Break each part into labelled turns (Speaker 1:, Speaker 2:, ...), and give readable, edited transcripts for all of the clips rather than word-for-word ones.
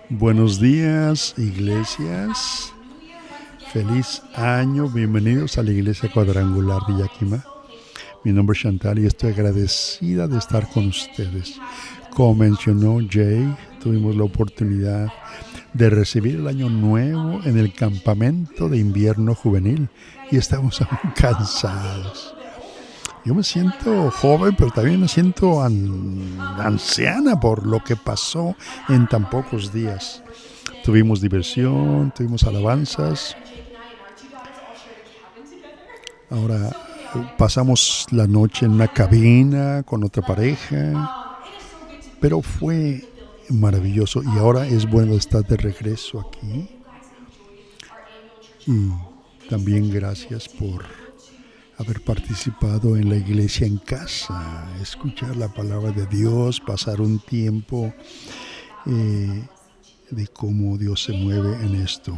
Speaker 1: Buenos días, iglesias. Feliz año. Bienvenidos a la Iglesia Cuadrangular de Yakima. Mi nombre es Chantal y estoy agradecida de estar con ustedes. Como mencionó Jay, tuvimos la oportunidad de recibir el año nuevo en el campamento de invierno juvenil y estamos aún cansados. Yo me siento joven, pero también me siento anciana por lo que pasó en tan pocos días. Tuvimos diversión, tuvimos alabanzas. Ahora pasamos la noche en una cabina con otra pareja, pero fue maravilloso y ahora es bueno estar de regreso aquí. Y también gracias por haber participado en la iglesia en casa, escuchar la palabra de Dios, pasar un tiempo de cómo Dios se mueve en esto.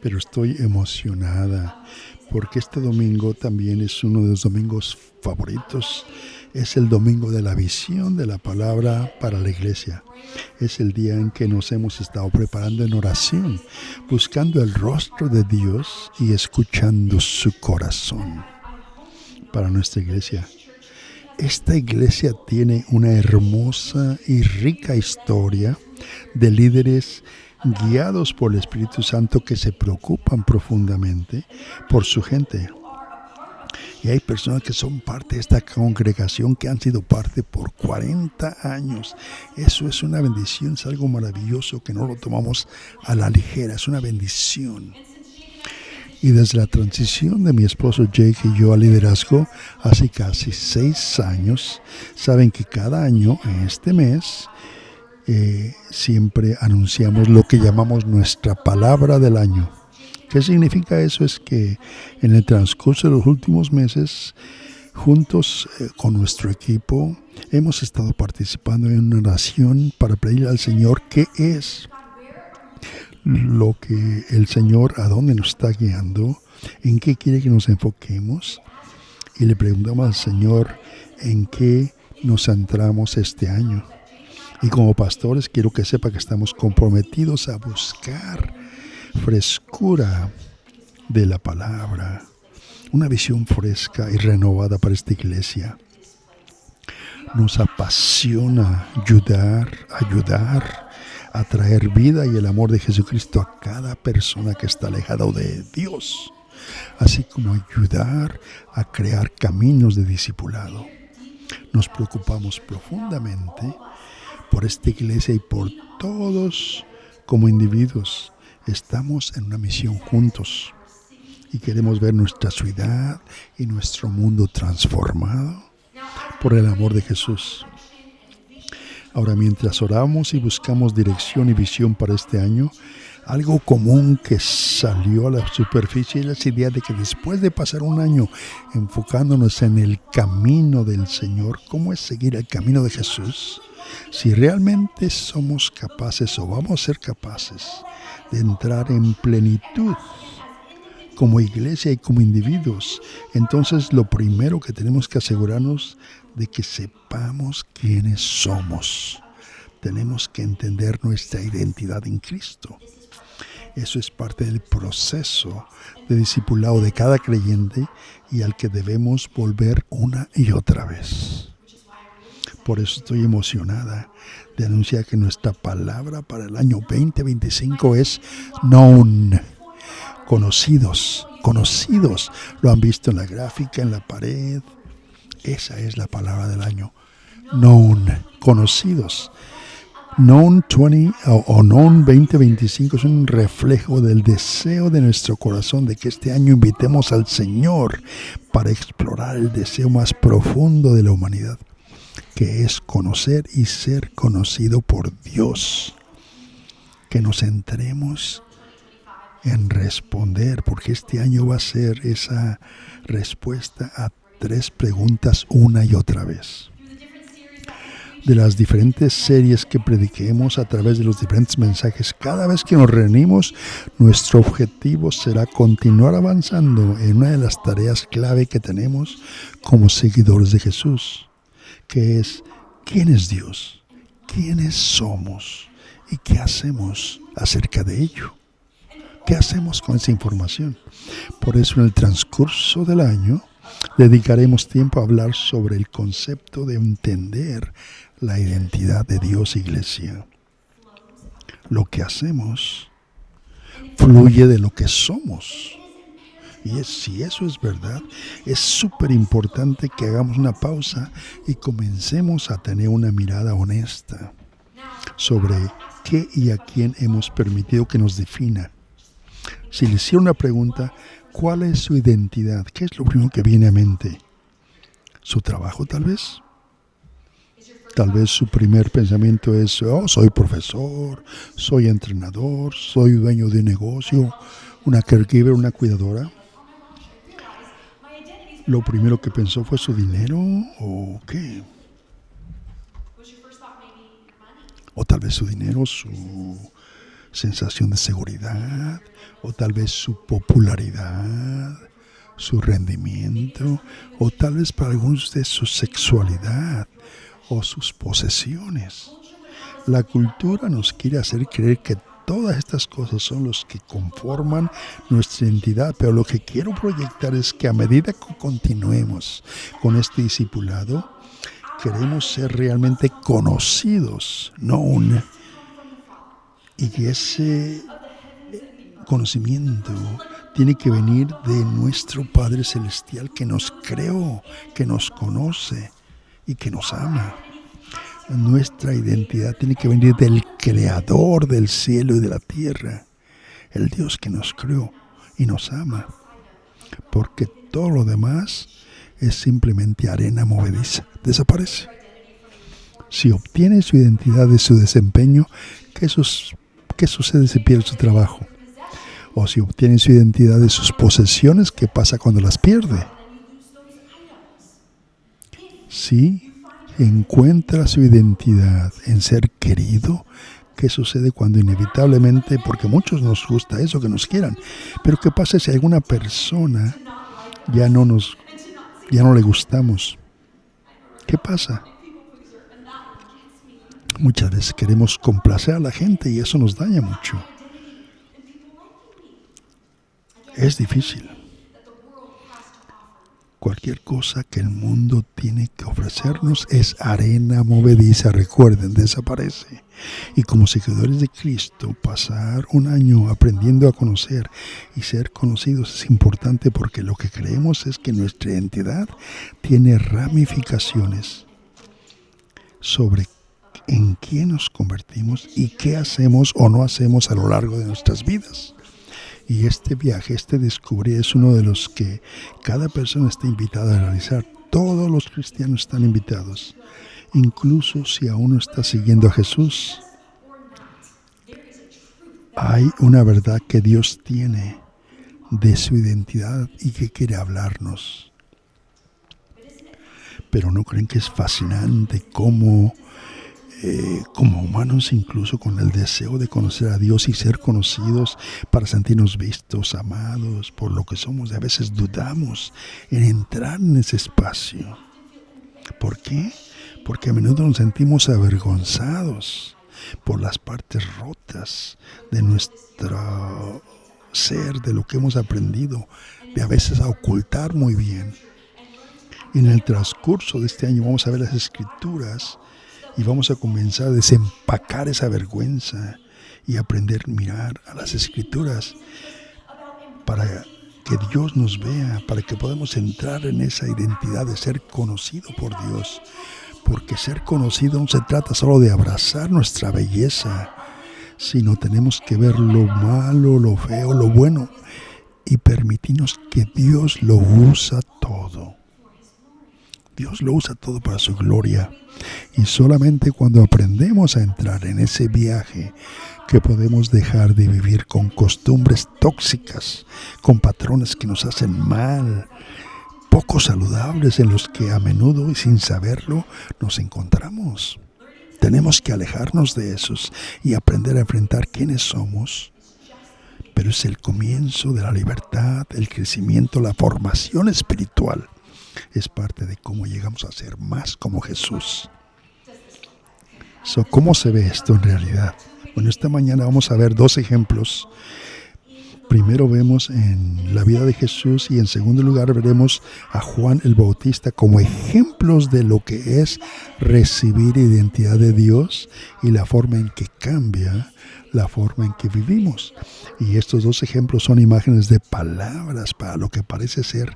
Speaker 1: Pero estoy emocionada porque este domingo también es uno de los domingos favoritos. Es el domingo de la visión de la palabra para la iglesia. Es el día en que nos hemos estado preparando en oración, buscando el rostro de Dios y escuchando su corazón para nuestra iglesia. Esta iglesia tiene una hermosa y rica historia de líderes guiados por el Espíritu Santo que se preocupan profundamente por su gente. Y hay personas que son parte de esta congregación que han sido parte por 40 años. Eso es una bendición, es algo maravilloso que no lo tomamos a la ligera, es una bendición. Y desde la transición de mi esposo Jake y yo al liderazgo, hace casi 6 años, saben que cada año, en este mes, siempre anunciamos lo que llamamos nuestra palabra del año. ¿Qué significa eso? Es que en el transcurso de los últimos meses, juntos con nuestro equipo, hemos estado participando en una oración para pedirle al Señor qué es lo que el Señor, a dónde nos está guiando, en qué quiere que nos enfoquemos. Y le preguntamos al Señor en qué nos centramos este año. Y como pastores quiero que sepa que estamos comprometidos a buscar frescura de la palabra, una visión fresca y renovada para esta iglesia. Nos apasiona ayudar a traer vida y el amor de Jesucristo a cada persona que está alejada de Dios, así como ayudar a crear caminos de discipulado. Nos preocupamos profundamente por esta iglesia y por todos como individuos. Estamos en una misión juntos y queremos ver nuestra ciudad y nuestro mundo transformado por el amor de Jesús. Ahora, mientras oramos y buscamos dirección y visión para este año, algo común que salió a la superficie es la idea de que después de pasar un año enfocándonos en el camino del Señor, ¿cómo es seguir el camino de Jesús? Si realmente somos capaces o vamos a ser capaces de entrar en plenitud como iglesia y como individuos, entonces lo primero que tenemos que asegurarnos de que sepamos quiénes somos. Tenemos que entender nuestra identidad en Cristo. Eso es parte del proceso de discipulado de cada creyente y al que debemos volver una y otra vez. Por eso estoy emocionada de anunciar que nuestra palabra para el año 2025 es known. Conocidos. Lo han visto en la gráfica, en la pared. Esa es la palabra del año. Known. Conocidos. Known 20 o Known 2025 es un reflejo del deseo de nuestro corazón de que este año invitemos al Señor para explorar el deseo más profundo de la humanidad, que es conocer y ser conocido por Dios. Que nos centremos en responder, porque este año va a ser esa respuesta a 3 preguntas una y otra vez. De las diferentes series que prediquemos a través de los diferentes mensajes, cada vez que nos reunimos, nuestro objetivo será continuar avanzando en una de las tareas clave que tenemos como seguidores de Jesús, que es ¿quién es Dios? ¿Quiénes somos? ¿Y qué hacemos acerca de ello? ¿Qué hacemos con esa información? Por eso en el transcurso del año dedicaremos tiempo a hablar sobre el concepto de entender la identidad de Dios, Iglesia. Lo que hacemos fluye de lo que somos. Y si eso es verdad, es súper importante que hagamos una pausa y comencemos a tener una mirada honesta sobre qué y a quién hemos permitido que nos defina. Si le hiciera una pregunta, ¿cuál es su identidad? ¿Qué es lo primero que viene a mente? ¿Su trabajo tal vez? Tal vez su primer pensamiento es, soy profesor, soy entrenador, soy dueño de un negocio, una caregiver, una cuidadora. ¿Lo primero que pensó fue su dinero o qué? O tal vez su dinero, su sensación de seguridad, o tal vez su popularidad, su rendimiento, o tal vez para algunos de su sexualidad o sus posesiones. La cultura nos quiere hacer creer que todas estas cosas son los que conforman nuestra identidad, pero lo que quiero proyectar es que a medida que continuemos con este discipulado, queremos ser realmente conocidos, y que ese conocimiento tiene que venir de nuestro Padre Celestial que nos creó, que nos conoce y que nos ama. Nuestra identidad tiene que venir del Creador del cielo y de la tierra, el Dios que nos creó y nos ama, porque todo lo demás es simplemente arena movediza, desaparece. Si obtiene su identidad de su desempeño, ¿qué sucede si pierde su trabajo? O si obtiene su identidad de sus posesiones, ¿qué pasa cuando las pierde? Si encuentra su identidad en ser querido, ¿qué sucede cuando inevitablemente, porque a muchos nos gusta eso, que nos quieran, pero qué pasa si a alguna persona ya no le gustamos? ¿Qué pasa? Muchas veces queremos complacer a la gente y eso nos daña mucho. Es difícil. Cualquier cosa que el mundo tiene que ofrecernos es arena movediza, recuerden, desaparece. Y como seguidores de Cristo, pasar un año aprendiendo a conocer y ser conocidos es importante porque lo que creemos es que nuestra identidad tiene ramificaciones sobre en quién nos convertimos y qué hacemos o no hacemos a lo largo de nuestras vidas. Y este viaje, este descubrir es uno de los que cada persona está invitada a realizar. Todos los cristianos están invitados. Incluso si aún no está siguiendo a Jesús, hay una verdad que Dios tiene de su identidad y que quiere hablarnos. Pero ¿no creen que es fascinante cómo como humanos, incluso con el deseo de conocer a Dios y ser conocidos para sentirnos vistos, amados por lo que somos, y a veces dudamos en entrar en ese espacio? ¿Por qué? Porque a menudo nos sentimos avergonzados por las partes rotas de nuestro ser, de lo que hemos aprendido, de a veces a ocultar muy bien. Y en el transcurso de este año vamos a ver las Escrituras y vamos a comenzar a desempacar esa vergüenza y aprender a mirar a las Escrituras para que Dios nos vea, para que podamos entrar en esa identidad de ser conocido por Dios. Porque ser conocido no se trata solo de abrazar nuestra belleza, sino tenemos que ver lo malo, lo feo, lo bueno y permitirnos que Dios lo usa todo. Dios lo usa todo para su gloria. Y solamente cuando aprendemos a entrar en ese viaje que podemos dejar de vivir con costumbres tóxicas, con patrones que nos hacen mal, poco saludables en los que a menudo y sin saberlo nos encontramos. Tenemos que alejarnos de esos y aprender a enfrentar quiénes somos. Pero es el comienzo de la libertad, el crecimiento, la formación espiritual. Es parte de cómo llegamos a ser más como Jesús. ¿Cómo se ve esto en realidad? Bueno, esta mañana vamos a ver dos ejemplos. Primero vemos en la vida de Jesús y en segundo lugar veremos a Juan el Bautista como ejemplos de lo que es recibir identidad de Dios y la forma en que cambia la forma en que vivimos. Y estos dos ejemplos son imágenes de palabras para lo que parece ser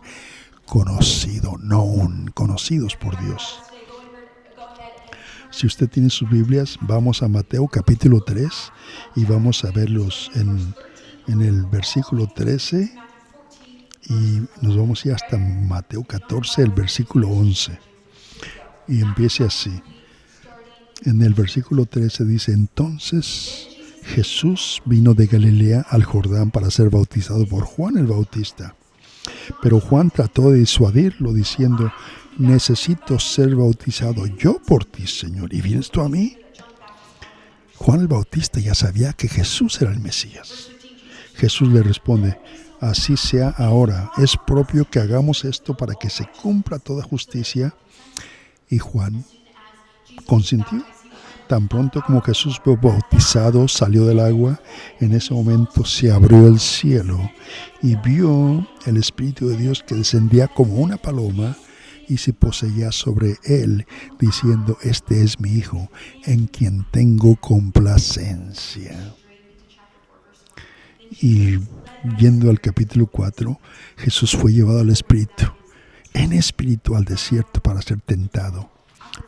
Speaker 1: conocido, conocidos por Dios. Si usted tiene sus Biblias, vamos a Mateo capítulo 3 y vamos a verlos en el versículo 13 y nos vamos a ir hasta Mateo 14, el versículo 11. Y empiece así. En el versículo 13 dice: entonces Jesús vino de Galilea al Jordán para ser bautizado por Juan el Bautista. Pero Juan trató de disuadirlo diciendo: necesito ser bautizado yo por ti, Señor, ¿y vienes tú a mí? Juan el Bautista ya sabía que Jesús era el Mesías. Jesús le responde: así sea ahora, es propio que hagamos esto para que se cumpla toda justicia. Y Juan consintió. Tan pronto como Jesús fue bautizado, salió del agua, en ese momento se abrió el cielo y vio el Espíritu de Dios que descendía como una paloma y se poseía sobre él, diciendo: este es mi Hijo, en quien tengo complacencia. Y yendo al capítulo 4, Jesús fue llevado al Espíritu, en espíritu al desierto para ser tentado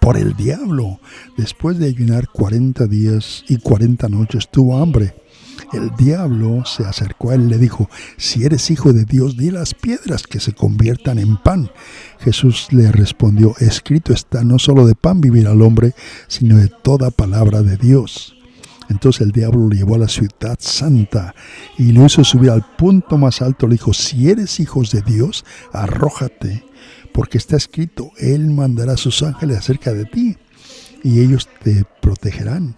Speaker 1: por el diablo. Después de ayunar 40 días y 40 noches, tuvo hambre. El diablo se acercó a él y le dijo: si eres hijo de Dios, di a las piedras que se conviertan en pan. Jesús le respondió: escrito está, no solo de pan vivirá el hombre, sino de toda palabra de Dios. Entonces el diablo lo llevó a la ciudad santa y lo hizo subir al punto más alto. Le dijo: si eres hijos de Dios, arrójate, porque está escrito: él mandará a sus ángeles acerca de ti y ellos te protegerán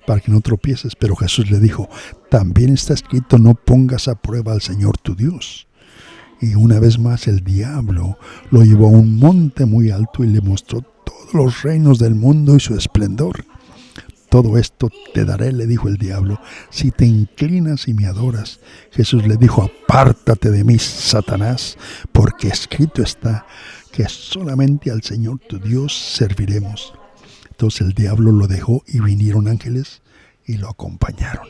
Speaker 1: para que no tropieces. Pero Jesús le dijo: también está escrito: no pongas a prueba al Señor tu Dios. Y una vez más el diablo lo llevó a un monte muy alto y le mostró todos los reinos del mundo y su esplendor. Todo esto te daré, le dijo el diablo, si te inclinas y me adoras. Jesús le dijo: apártate de mí, Satanás, porque escrito está que solamente al Señor tu Dios serviremos. Entonces el diablo lo dejó y vinieron ángeles y lo acompañaron.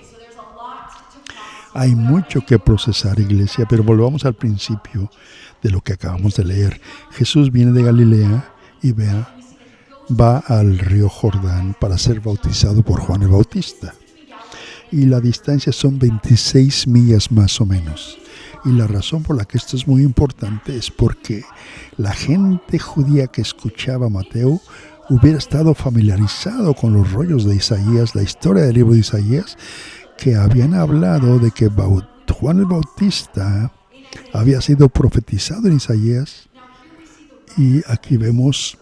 Speaker 1: Hay mucho que procesar, iglesia, pero volvamos al principio de lo que acabamos de leer. Jesús viene de Galilea y va al río Jordán para ser bautizado por Juan el Bautista. Y la distancia son 26 millas más o menos. Y la razón por la que esto es muy importante es porque la gente judía que escuchaba a Mateo hubiera estado familiarizado con los rollos de Isaías, la historia del libro de Isaías, que habían hablado de que Juan el Bautista había sido profetizado en Isaías. Y aquí vemos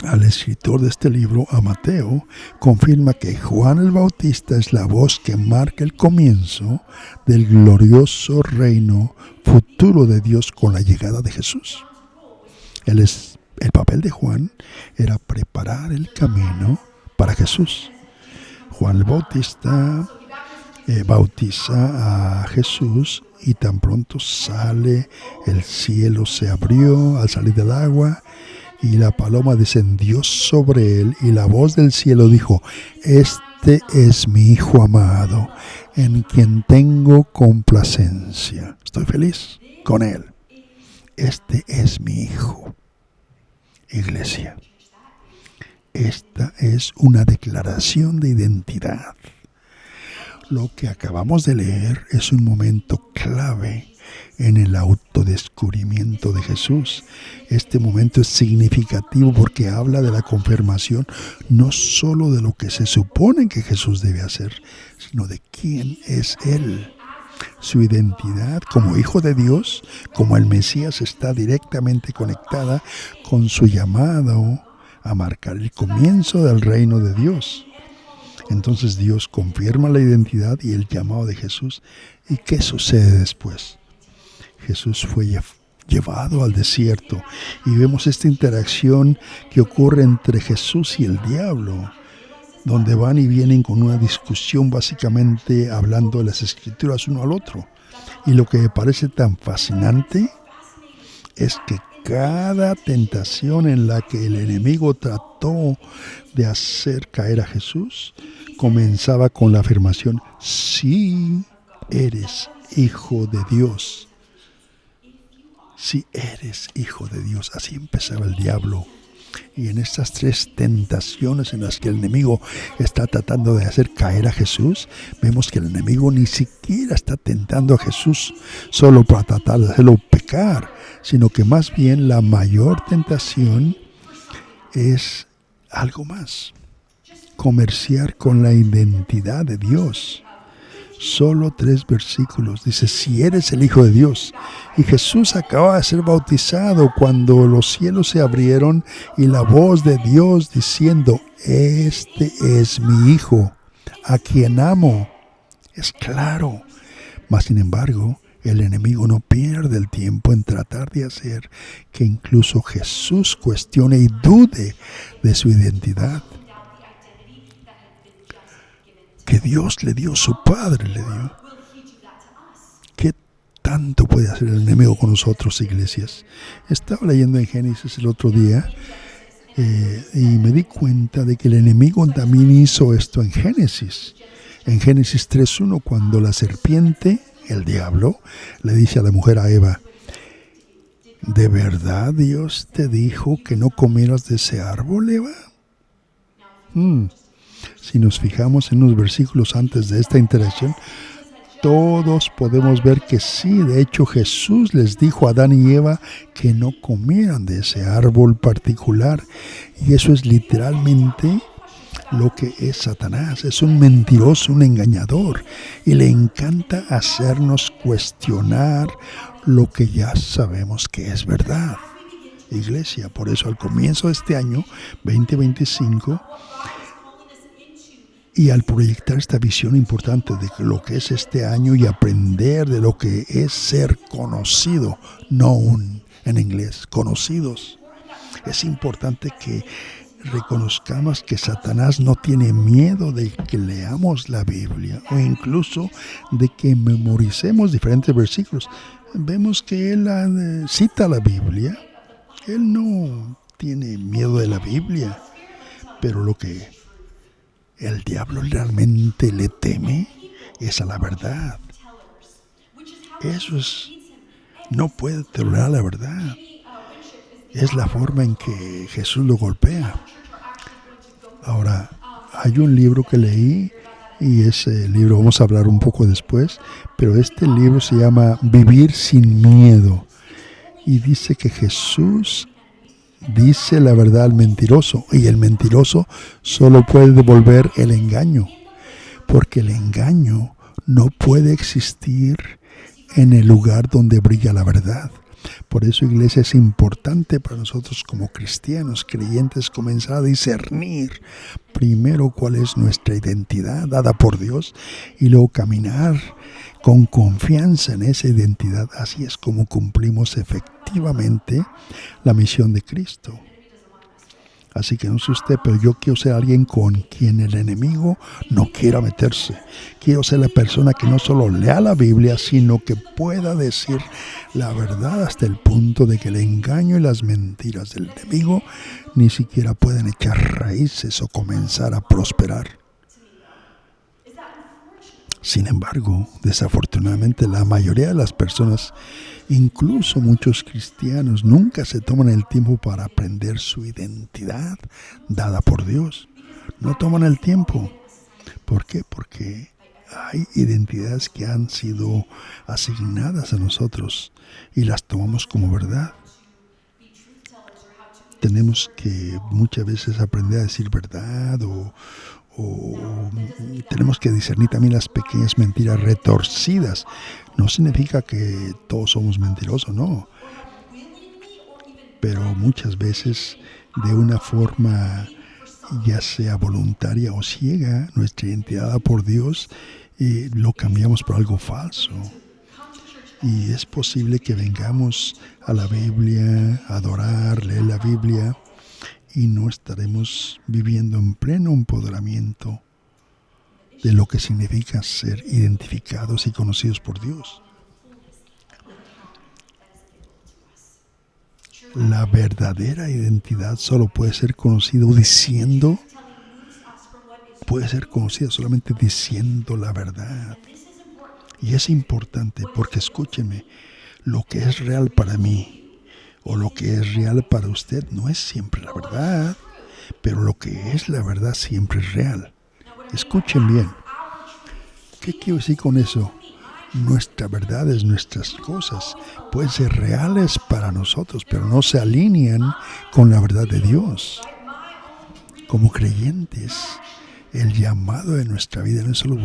Speaker 1: al escritor de este libro, a Mateo, confirma que Juan el Bautista es la voz que marca el comienzo del glorioso reino futuro de Dios con la llegada de Jesús. El papel de Juan era preparar el camino para Jesús. Juan el Bautista bautiza a Jesús y tan pronto sale, el cielo se abrió al salir del agua y la paloma descendió sobre él y la voz del cielo dijo: este es mi Hijo amado, en quien tengo complacencia. Estoy feliz con él. Este es mi Hijo. Iglesia, esta es una declaración de identidad. Lo que acabamos de leer es un momento clave en el autodescubrimiento de Jesús. Este momento es significativo porque habla de la confirmación no solo de lo que se supone que Jesús debe hacer, sino de quién es Él. Su identidad como Hijo de Dios, como el Mesías, está directamente conectada con su llamado a marcar el comienzo del reino de Dios. Entonces Dios confirma la identidad y el llamado de Jesús. ¿Y qué sucede después? Jesús fue llevado al desierto y vemos esta interacción que ocurre entre Jesús y el diablo. donde van y vienen con una discusión básicamente hablando de las escrituras uno al otro. Y lo que me parece tan fascinante es que cada tentación en la que el enemigo trató de hacer caer a Jesús comenzaba con la afirmación: sí eres hijo de Dios. Sí eres hijo de Dios. Así empezaba el diablo. Y en estas tres tentaciones en las que el enemigo está tratando de hacer caer a Jesús, vemos que el enemigo ni siquiera está tentando a Jesús solo para tratar de hacerlo pecar, sino que más bien la mayor tentación es algo más: comerciar con la identidad de Dios. Solo 3 versículos. Dice: si eres el Hijo de Dios. Y Jesús acaba de ser bautizado cuando los cielos se abrieron y la voz de Dios diciendo: este es mi Hijo, a quien amo. Es claro. Mas sin embargo, el enemigo no pierde el tiempo en tratar de hacer que incluso Jesús cuestione y dude de su identidad. Que Dios le dio, su Padre le dio. ¿Qué tanto puede hacer el enemigo con nosotros, iglesias? Estaba leyendo en Génesis el otro día y me di cuenta de que el enemigo también hizo esto en Génesis. En Génesis 3:1, cuando la serpiente, el diablo, le dice a la mujer, a Eva: ¿de verdad Dios te dijo que no comieras de ese árbol, Eva? Si nos fijamos en los versículos antes de esta interacción, todos podemos ver que sí, de hecho Jesús les dijo a Adán y Eva que no comieran de ese árbol particular. Y eso es literalmente lo que es Satanás. Es un mentiroso, un engañador. Y le encanta hacernos cuestionar lo que ya sabemos que es verdad. Iglesia, por eso al comienzo de este año 2025, y al proyectar esta visión importante de lo que es este año y aprender de lo que es ser conocido, en inglés, conocidos, es importante que reconozcamos que Satanás no tiene miedo de que leamos la Biblia o incluso de que memoricemos diferentes versículos. Vemos que él cita la Biblia. Él no tiene miedo de la Biblia, pero lo que el diablo realmente le teme es a la verdad. No puede tolerar la verdad. Es la forma en que Jesús lo golpea. Ahora, hay un libro que leí, y ese libro vamos a hablar un poco después, pero este libro se llama Vivir sin miedo. Y dice que Jesús dice la verdad al mentiroso, y el mentiroso solo puede devolver el engaño, porque el engaño no puede existir en el lugar donde brilla la verdad. Por eso, iglesia, es importante para nosotros como cristianos, creyentes, comenzar a discernir primero cuál es nuestra identidad dada por Dios y luego caminar con confianza en esa identidad. Así es como cumplimos efectivamente la misión de Cristo. Así que no sé usted, pero yo quiero ser alguien con quien el enemigo no quiera meterse. Quiero ser la persona que no solo lea la Biblia, sino que pueda decir la verdad hasta el punto de que el engaño y las mentiras del enemigo ni siquiera pueden echar raíces o comenzar a prosperar. Sin embargo, desafortunadamente, la mayoría de las personas, incluso muchos cristianos, nunca se toman el tiempo para aprender su identidad dada por Dios. No toman el tiempo. ¿Por qué? Porque hay identidades que han sido asignadas a nosotros y las tomamos como verdad. Tenemos que muchas veces aprender a decir verdad o tenemos que discernir también las pequeñas mentiras retorcidas. No significa que todos somos mentirosos, no. Pero muchas veces de una forma ya sea voluntaria o ciega, nuestra identidad por Dios lo cambiamos por algo falso. Y es posible que vengamos a la Biblia, a adorar, leer la Biblia, y no estaremos viviendo en pleno empoderamiento de lo que significa ser identificados y conocidos por Dios. La verdadera identidad solo puede ser conocida solamente diciendo la verdad. Y es importante porque, escúchenme, lo que es real para mí o lo que es real para usted no es siempre la verdad, pero lo que es la verdad siempre es real. Escuchen bien. ¿Qué quiero decir con eso? Nuestras verdades, nuestras cosas pueden ser reales para nosotros, pero no se alinean con la verdad de Dios. Como creyentes, el llamado de nuestra vida no es solo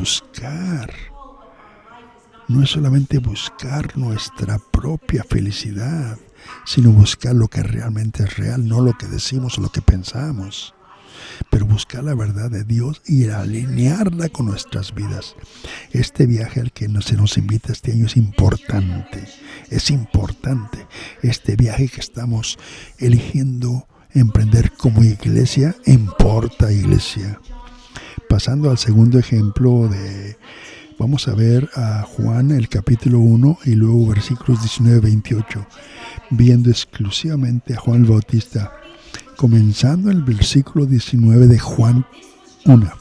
Speaker 1: no es solamente buscar nuestra propia felicidad, sino buscar lo que realmente es real, no lo que decimos o lo que pensamos, pero buscar la verdad de Dios y alinearla con nuestras vidas. Este viaje al que se nos invita este año es importante. Este viaje que estamos eligiendo emprender como iglesia, importa, iglesia. Pasando al segundo ejemplo vamos a ver a Juan, el capítulo 1 y luego versículos 19-28, viendo exclusivamente a Juan el Bautista. Comenzando el versículo 19 de Juan 1.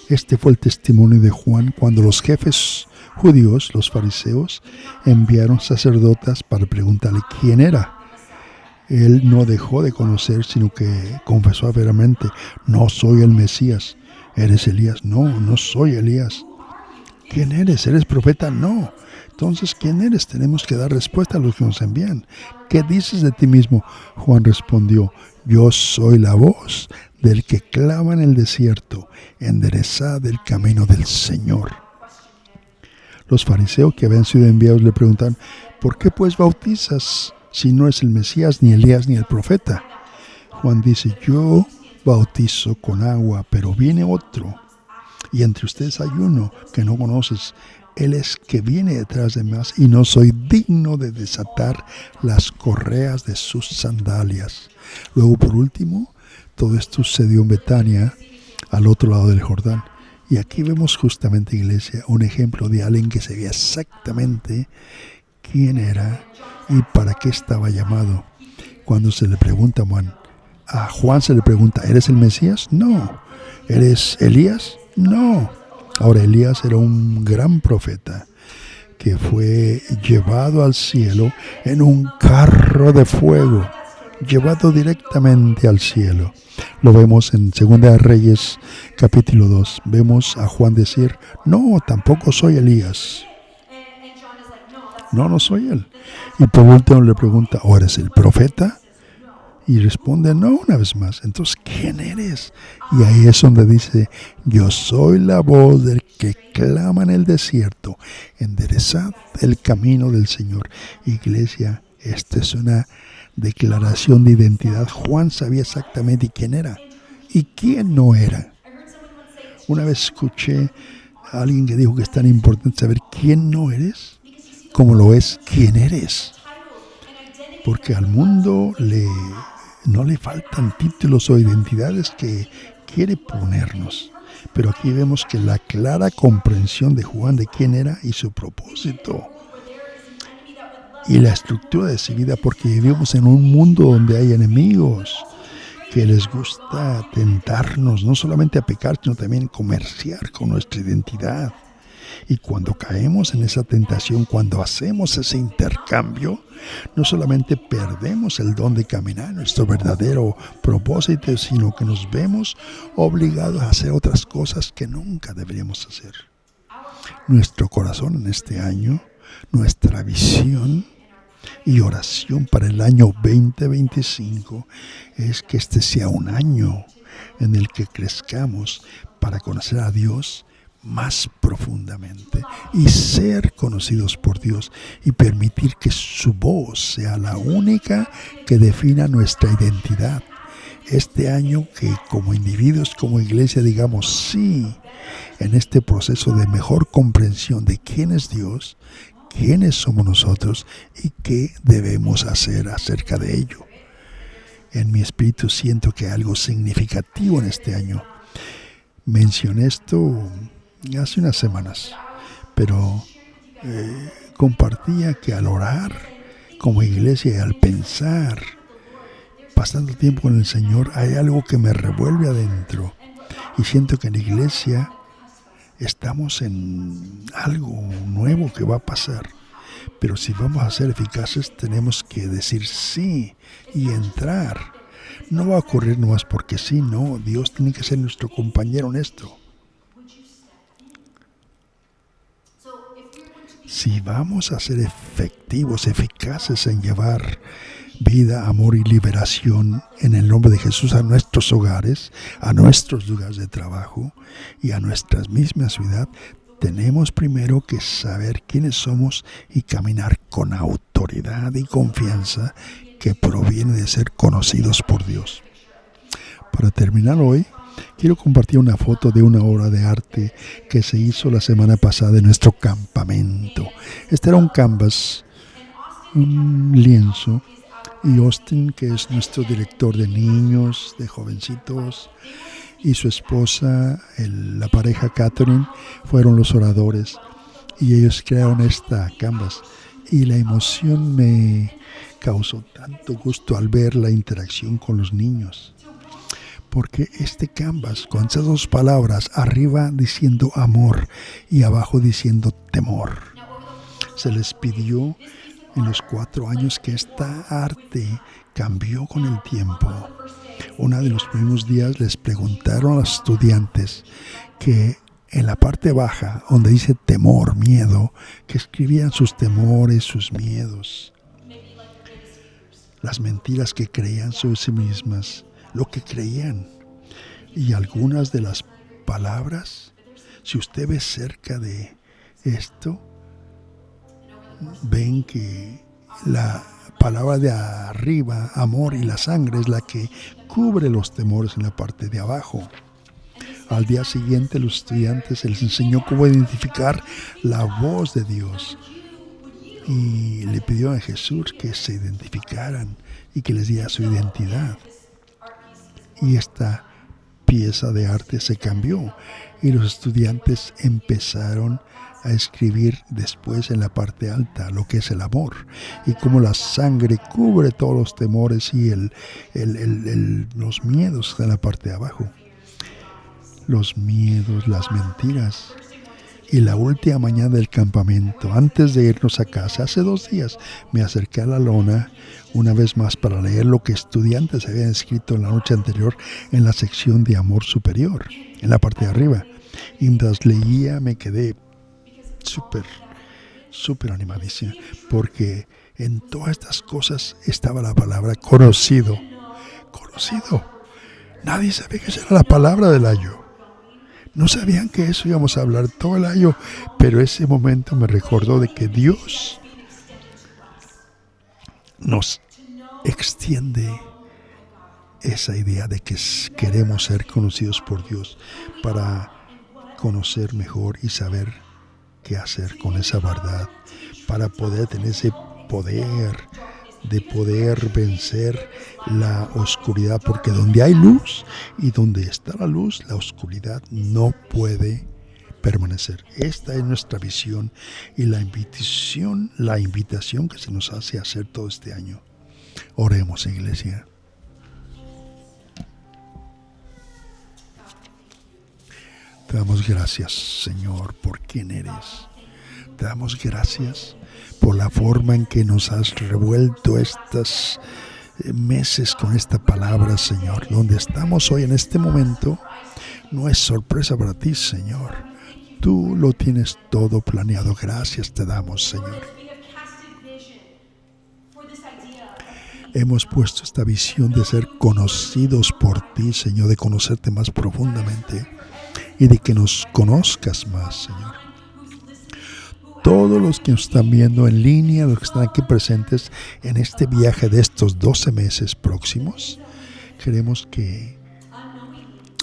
Speaker 1: Este fue el testimonio de Juan cuando los jefes judíos, los fariseos, enviaron sacerdotes para preguntarle quién era. Él no dejó de conocer, sino que confesó aberamente: no soy el Mesías. ¿Eres Elías? No, no soy Elías. ¿Quién eres? ¿Eres profeta? No. Entonces, ¿quién eres? Tenemos que dar respuesta a los que nos envían. ¿Qué dices de ti mismo? Juan respondió: yo soy la voz del que clama en el desierto, enderezad el camino del Señor. Los fariseos que habían sido enviados le preguntaron: ¿por qué pues bautizas si no es el Mesías, ni Elías, ni el profeta? Juan dice: yo bautizo con agua, pero viene otro, y entre ustedes hay uno que no conoces. Él es que viene detrás de mí, y no soy digno de desatar las correas de sus sandalias. Luego, por último, todo esto sucedió en Betania, al otro lado del Jordán. Y aquí vemos justamente, iglesia, un ejemplo de alguien que sabía exactamente quién era y para qué estaba llamado. Cuando se le pregunta a Juan se le pregunta: ¿eres el Mesías? No. ¿Eres Elías? No. Ahora, Elías era un gran profeta que fue llevado al cielo en un carro de fuego, llevado directamente al cielo. Lo vemos en 2 Reyes, capítulo 2. Vemos a Juan decir: no, tampoco soy Elías. No soy él. Y por último le pregunta: ¿o eres el profeta? Y responde: no, una vez más. Entonces, ¿quién eres? Y ahí es donde dice: yo soy la voz del que clama en el desierto, enderezad el camino del Señor. Iglesia, esta es una declaración de identidad. Juan sabía exactamente quién era y quién no era. Una vez escuché a alguien que dijo que es tan importante saber quién no eres como lo es quién eres. Porque al mundo no le faltan títulos o identidades que quiere ponernos. Pero aquí vemos que la clara comprensión de Juan de quién era y su propósito y la estructura de su vida, porque vivimos en un mundo donde hay enemigos que les gusta tentarnos, no solamente a pecar, sino también comerciar con nuestra identidad. Y cuando caemos en esa tentación, cuando hacemos ese intercambio, no solamente perdemos el don de caminar en nuestro verdadero propósito, sino que nos vemos obligados a hacer otras cosas que nunca deberíamos hacer. Nuestro corazón en este año, nuestra visión y oración para el año 2025 es que este sea un año en el que crezcamos para conocer a Dios más profundamente y ser conocidos por Dios y permitir que su voz sea la única que defina nuestra identidad. Este año que como individuos, como iglesia, digamos sí en este proceso de mejor comprensión de quién es Dios, quiénes somos nosotros y qué debemos hacer acerca de ello. En mi espíritu siento que hay algo significativo en este año. Mencioné esto hace unas semanas, pero compartía que al orar como iglesia y al pensar, pasando tiempo con el Señor, hay algo que me revuelve adentro. Y siento que en la iglesia estamos en algo nuevo que va a pasar. Pero si vamos a ser eficaces, tenemos que decir sí y entrar. No va a ocurrir nomás porque sí, no. Dios tiene que ser nuestro compañero en esto. Si vamos a ser efectivos, eficaces en llevar vida, amor y liberación en el nombre de Jesús a nuestros hogares, a nuestros lugares de trabajo y a nuestra misma ciudad, tenemos primero que saber quiénes somos y caminar con autoridad y confianza que proviene de ser conocidos por Dios. Para terminar hoy, quiero compartir una foto de una obra de arte que se hizo la semana pasada en nuestro campamento. Este era un canvas, un lienzo, y Austin, que es nuestro director de niños, de jovencitos, y su esposa, la pareja Catherine, fueron los oradores y ellos crearon esta canvas y la emoción me causó tanto gusto al ver la interacción con los niños, porque este canvas con esas dos palabras, arriba diciendo amor y abajo diciendo temor, se les pidió en los 4 años que esta arte cambió con el tiempo. Uno de los primeros días les preguntaron a los estudiantes que en la parte baja, donde dice temor, miedo, que escribían sus temores, sus miedos, las mentiras que creían sobre sí mismas, lo que creían. Y algunas de las palabras, si usted ve cerca de esto, ven que la palabra de arriba, amor y la sangre, es la que cubre los temores en la parte de abajo. Al día siguiente los estudiantes se les enseñó cómo identificar la voz de Dios y le pidió a Jesús que se identificaran y que les diera su identidad. Y esta pieza de arte se cambió y los estudiantes empezaron a escribir después en la parte alta lo que es el amor y cómo la sangre cubre todos los temores y los miedos en la parte de abajo, los miedos, las mentiras. Y la última mañana del campamento, antes de irnos a casa, hace 2 días, me acerqué a la lona una vez más para leer lo que estudiantes habían escrito en la noche anterior en la sección de amor superior, en la parte de arriba. Y mientras leía me quedé súper animadísima, porque en todas estas cosas estaba la palabra conocido. Nadie sabía que esa era la palabra del año. No sabían que eso íbamos a hablar todo el año, pero ese momento me recordó de que Dios nos extiende esa idea de que queremos ser conocidos por Dios para conocer mejor y saber qué hacer con esa verdad, para poder tener ese poder de poder vencer la oscuridad, porque donde hay luz y donde está la luz, la oscuridad no puede permanecer. Esta es nuestra visión y la invitación que se nos hace hacer todo este año. Oremos, iglesia. Te damos gracias, Señor, por quién eres. Te damos gracias por la forma en que nos has revuelto estos meses con esta palabra, Señor. Donde estamos hoy en este momento no es sorpresa para ti, Señor. Tú lo tienes todo planeado. Gracias te damos, Señor. Hemos puesto esta visión de ser conocidos por ti, Señor, de conocerte más profundamente y de que nos conozcas más, Señor. Todos los que nos están viendo en línea, los que están aquí presentes en este viaje de estos 12 meses próximos, queremos que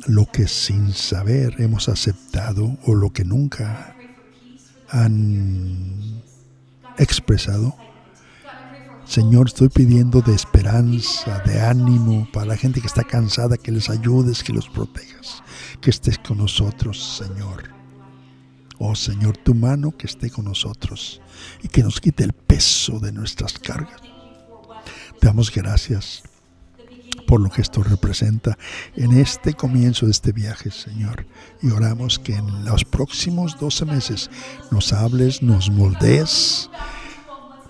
Speaker 1: lo que sin saber hemos aceptado o lo que nunca han expresado, Señor, estoy pidiendo de esperanza, de ánimo para la gente que está cansada, que les ayudes, que los protejas, que estés con nosotros, Señor. Oh Señor, tu mano que esté con nosotros y que nos quite el peso de nuestras cargas. Te damos gracias por lo que esto representa en este comienzo de este viaje, Señor. Y oramos que en los próximos 12 meses nos hables, nos moldees,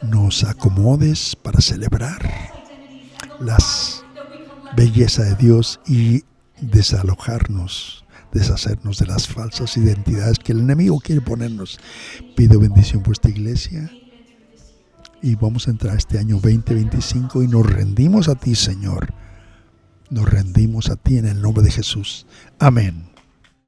Speaker 1: nos acomodes para celebrar las bellezas de Dios y deshacernos de las falsas identidades que el enemigo quiere ponernos. Pido bendición por esta iglesia y vamos a entrar este año 2025 y nos rendimos a ti, Señor. Nos rendimos a ti en el nombre de Jesús. Amén.